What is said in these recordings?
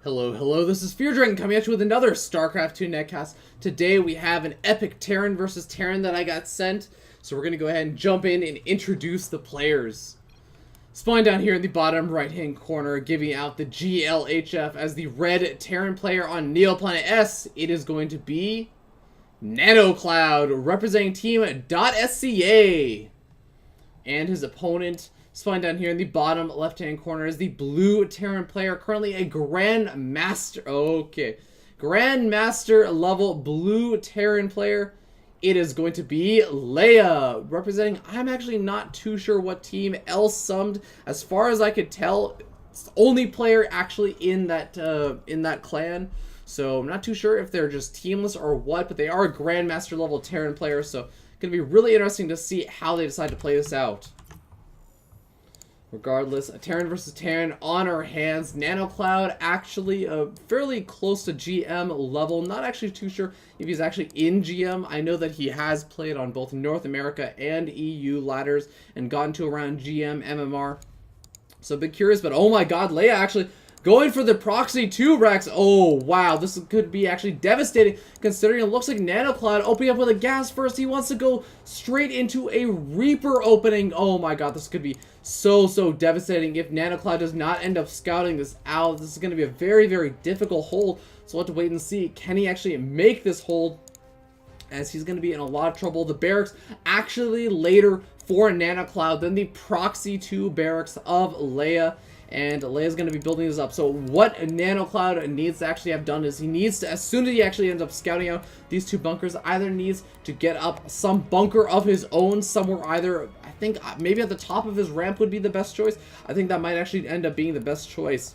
Hello, this is FearDragon coming at you with another StarCraft 2 netcast. Today we have an epic Terran versus Terran that I got sent, so we're going to go ahead and jump in and introduce the players. Spawn down here in the bottom right hand corner, giving out the GLHF as the red Terran player on Neoplanet S. It is going to be SCANanoClouD, representing team .SCA. And his opponent, spawn down here in the bottom left-hand corner, is the blue Terran player, currently a Grandmaster. Okay, Grandmaster level blue Terran player. It is going to be Leah, representing, I'm actually not too sure what team, L-summed. As far as I could tell, it's the only player actually in that clan. So I'm not too sure if they're just teamless or what, but they are a Grandmaster level Terran player, so going to be really interesting to see how they decide to play this out. Regardless, a Terran versus Terran on our hands. SCANanoClouD actually fairly close to GM level. Not actually too sure if he's actually in GM. I know that he has played on both North America and EU ladders and gotten to around GM MMR. So a bit curious, but oh my god, Leah actually going for the proxy 2 Rex. Oh wow, this could be actually devastating considering it looks like SCANanoClouD opening up with a gas first. He wants to go straight into a Reaper opening. Oh my god, this could be so devastating if SCANanoClouD does not end up scouting this out. This is going to be a very difficult hold, so we'll have to wait and see. Can he actually make this hold, as he's going to be in a lot of trouble. The barracks actually later for SCANanoClouD than the proxy 2 barracks of Leah. And Leia's going to be building this up. So what SCANanoClouD needs to actually have done is he needs to, as soon as he actually ends up scouting out these 2 bunkers, either needs to get up some bunker of his own somewhere, either, I think maybe at the top of his ramp would be the best choice. I think that might actually end up being the best choice.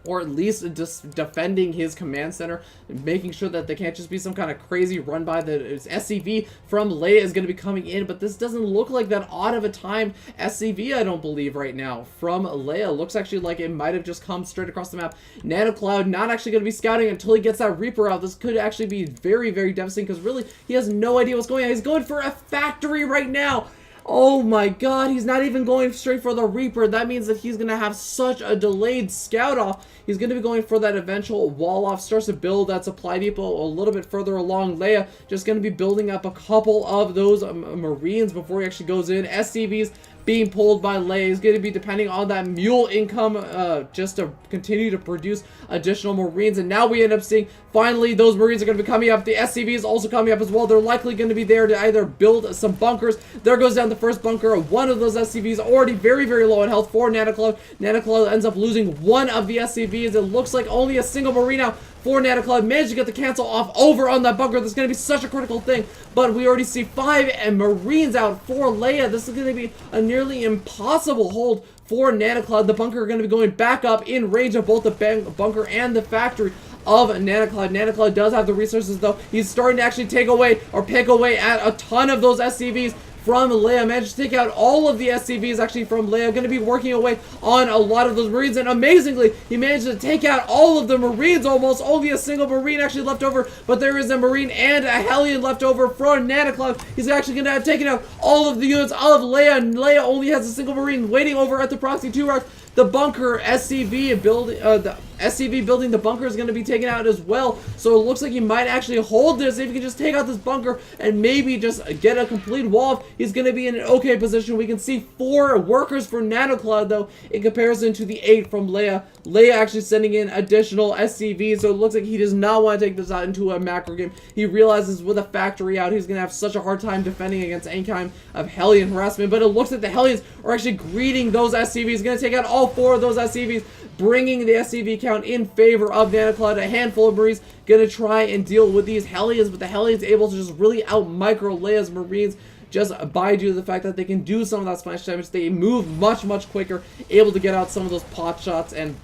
Or at least just defending his command center, making sure that they can't just be some kind of crazy run by. The SCV from Leah is going to be coming in, but this doesn't look like that odd of a time SCV, I don't believe, right now from Leah. Looks actually like it might have just come straight across the map. SCANanoClouD not actually going to be scouting until he gets that Reaper out. This could actually be very devastating because really he has no idea what's going on. He's going for a factory right now. Oh my god, he's not even going straight for the Reaper. That means that he's going to have such a delayed scout off. He's going to be going for that eventual wall off. Starts to build that supply depot a little bit further along. Leah just going to be building up a couple of those Marines before he actually goes in. SCVs being pulled by Leah. He's going to be depending on that mule income just to continue to produce additional Marines. And now we end up seeing finally those Marines are going to be coming up. The SCV is also coming up as well. They're likely going to be there to either build some bunkers. There goes down the first bunker. One of those SCVs already very low in health for SCANanoClouD. SCANanoClouD ends up losing one of the SCVs. It looks like only a single Marine now for SCANanoClouD. Managed to get the cancel off over on that bunker. That's going to be such a critical thing. But we already see 5 Marines out for Leah. This is going to be a nearly impossible hold for SCANanoClouD. The bunker are going to be going back up in range of both the bunker and the factory of SCANanoClouD. SCANanoClouD does have the resources though. He's starting to actually take away or pick away at a ton of those SCVs from Leah. Managed to take out all of the SCVs actually from Leah. Going to be working away on a lot of those Marines, and amazingly he managed to take out all of the Marines almost. Only a single Marine actually left over, but there is a Marine and a Hellion left over from SCANanoClouD. He's actually going to have taken out all of the units of Leah, and Leah only has a single Marine waiting over at the proxy 2 rocks. The bunker SCV building, the SCV building the bunker is going to be taken out as well. So it looks like he might actually hold this. If he can just take out this bunker and maybe just get a complete wall, he's going to be in an okay position. We can see 4 workers for SCANanoClouD though, in comparison to the 8 from Leah. Leah actually sending in additional SCVs, so it looks like he does not want to take this out into a macro game. He realizes with a factory out, he's going to have such a hard time defending against any kind of Hellion harassment. But it looks like the Hellions are actually greeting those SCVs. He's going to take out all 4 of those SCVs, bringing the SCV count in favor of SCANanoClouD. A handful of Marines going to try and deal with these Hellions, but the Hellions able to just really out micro Leah's Marines just by due to the fact that they can do some of that splash damage. They move much quicker, able to get out some of those pot shots. And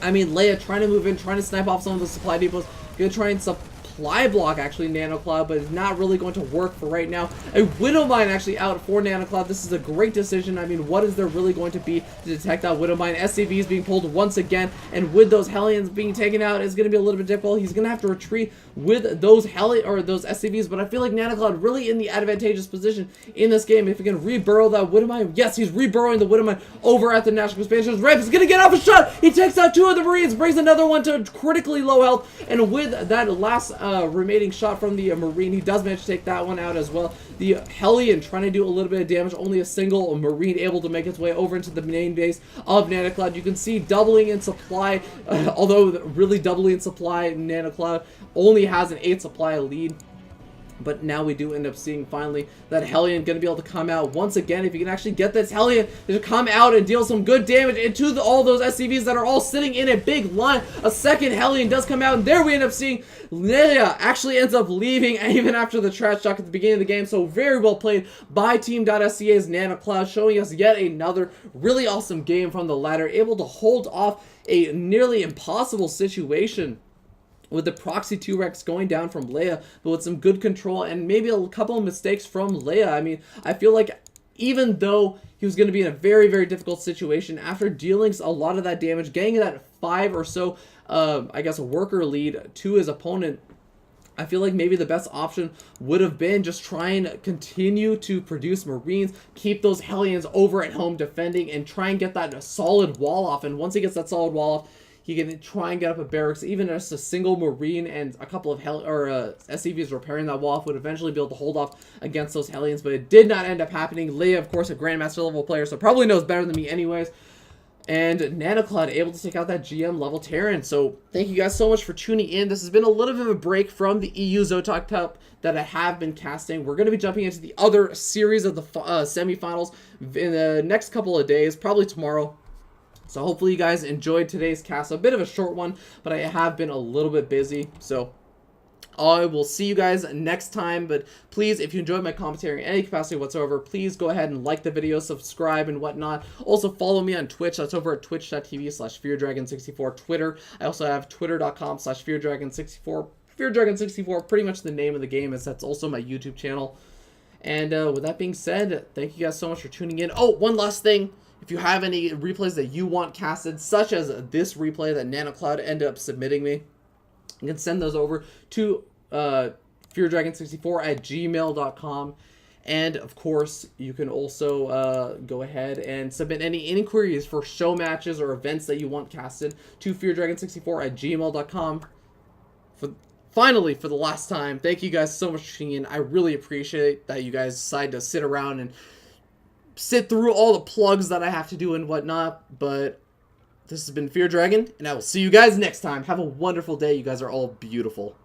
I mean, Leah trying to move in, trying to snipe off some of the supply depots, going to try and supply block, actually, NanoCloud, but it's not really going to work for right now. A Widowmine actually out for NanoCloud. This is a great decision. I mean, what is there really going to be to detect that Widowmine? SCV is being pulled once again, and with those Hellions being taken out, it's going to be a little bit difficult. He's going to have to retreat with those those SCVs, but I feel like NanoCloud really in the advantageous position in this game. If he can reburrow that Widowmine, yes, he's reburrowing the Widowmine over at the National Expansion's ramp. He's going to get off a shot. He takes out 2 of the Marines, brings another one to critically low health, and with that last remaining shot from the Marine, he does manage to take that one out as well. The Hellion trying to do a little bit of damage, only a single Marine able to make its way over into the main base of NanoCloud. You can see doubling in supply, although really doubling in supply, NanoCloud only has an 8 supply lead. But now we do end up seeing finally that Hellion going to be able to come out once again. If you can actually get this Hellion to come out and deal some good damage into all those SCVs that are all sitting in a big line. A second Hellion does come out, and there we end up seeing Leah actually ends up leaving even after the trash talk at the beginning of the game. So very well played by Team.SCA's NanoCloud, showing us yet another really awesome game from the ladder, able to hold off a nearly impossible situation with the proxy 2-Rex going down from Leah, but with some good control and maybe a couple of mistakes from Leah. I mean, I feel like even though he was going to be in a very, very difficult situation, after dealing a lot of that damage, getting that 5 or so, I guess, a worker lead to his opponent, I feel like maybe the best option would have been just try and continue to produce Marines, keep those Hellions over at home defending, and try and get that solid wall off. And once he gets that solid wall off, he can try and get up a barracks. Even just a single Marine and a couple of SCVs repairing that wall off would eventually be able to hold off against those Hellions, but it did not end up happening. Leah, of course, a Grandmaster level player, so probably knows better than me anyways. And NanoCloud able to take out that GM level Terran. So thank you guys so much for tuning in. This has been a little bit of a break from the EU Zotok Cup that I have been casting. We're going to be jumping into the other series of the semifinals in the next couple of days, probably tomorrow. So hopefully you guys enjoyed today's cast. A bit of a short one, but I have been a little bit busy. So I will see you guys next time. But please, if you enjoyed my commentary in any capacity whatsoever, please go ahead and like the video, subscribe, and whatnot. Also follow me on Twitch. That's over at twitch.tv/FearDragon64. Twitter, I also have twitter.com/FearDragon64. FearDragon64, pretty much the name of the game, as that's also my YouTube channel. And with that being said, thank you guys so much for tuning in. Oh, one last thing. If you have any replays that you want casted, such as this replay that NanoCloud ended up submitting me, you can send those over to FearDragon64@gmail.com. And, of course, you can also go ahead and submit any inquiries for show matches or events that you want casted to FearDragon64@gmail.com. Finally, for the last time, thank you guys so much for tuning in. I really appreciate that you guys decide to sit around and sit through all the plugs that I have to do and whatnot, but this has been Fear Dragon, and I will see you guys next time. Have a wonderful day. You guys are all beautiful.